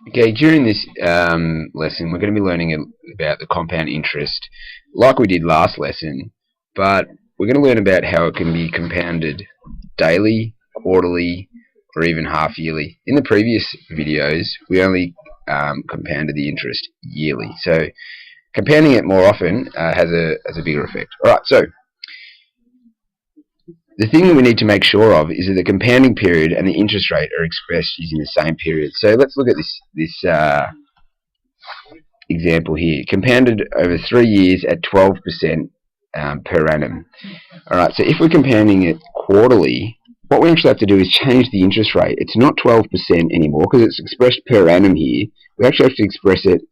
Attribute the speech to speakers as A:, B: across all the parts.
A: Okay, during this lesson, we're going to be learning about the compound interest, like we did last lesson, but we're going to learn about how it can be compounded daily, quarterly, or even half-yearly. In the previous videos, we only compounded the interest yearly, so compounding it more often has a bigger effect. Alright, so the thing that we need to make sure of is that the compounding period and the interest rate are expressed using the same period. So let's look at this example here. Compounded over 3 years at 12% per annum. Alright, so if we're compounding it quarterly, what we actually have to do is change the interest rate. It's not 12% anymore because it's expressed per annum here. We actually have to express it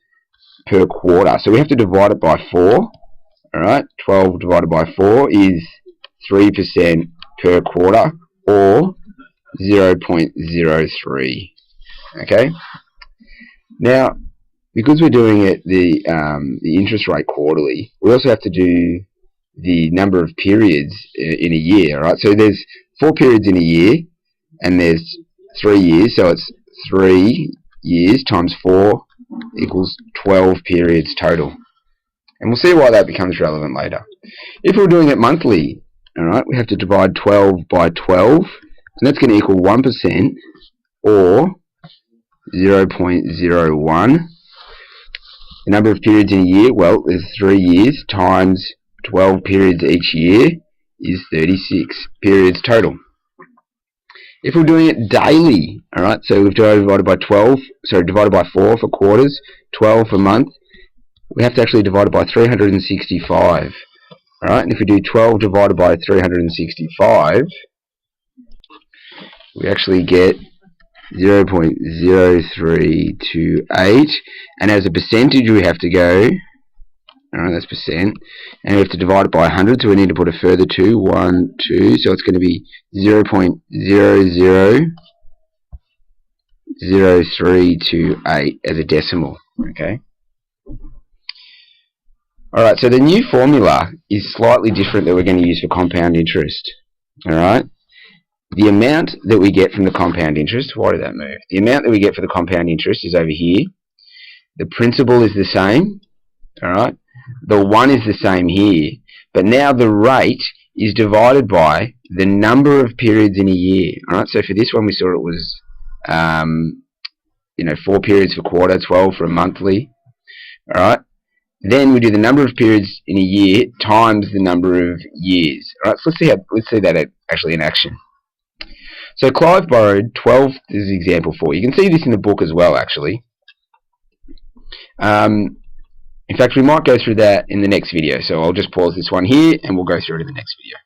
A: per quarter. So we have to divide it by 4. Alright, 12 divided by 4 is 3% per quarter, or 0.03. Okay. Now, because we're doing it the interest rate quarterly, we also have to do the number of periods in a year. Right. So there's 4 periods in a year, and there's 3 years. So it's 3 years times 4 equals 12 periods total. And we'll see why that becomes relevant later. If we're doing it monthly, alright, we have to divide 12 by 12, and that's going to equal 1%, or 0.01. The number of periods in a year, well, there's 3 years times 12 periods each year is 36 periods total. If we're doing it daily, alright, so we've divided by 4 for quarters, 12 for month, we have to actually divide it by 365. Alright, and if we do 12 divided by 365, we actually get 0.0328, and as a percentage we have to go, alright, that's percent, and we have to divide it by 100, so we need to put a further 2, 1, 2, so it's going to be 0.000328 as a decimal, okay? Alright, so the new formula is slightly different that we're going to use for compound interest. Alright, the amount that we get from the compound interest, why did that move? The amount that we get for the compound interest is over here. The principal is the same. Alright, the 1 is the same here, but now the rate is divided by the number of periods in a year. Alright, so for this one we saw it was 4 periods for quarter, 12 for a monthly. Alright, then we do the number of periods in a year times the number of years. Alright, so let's see that actually in action. So Clive borrowed 12, this is example 4. You can see this in the book as well, actually. In fact, we might go through that in the next video, so I'll just pause this one here and we'll go through it in the next video.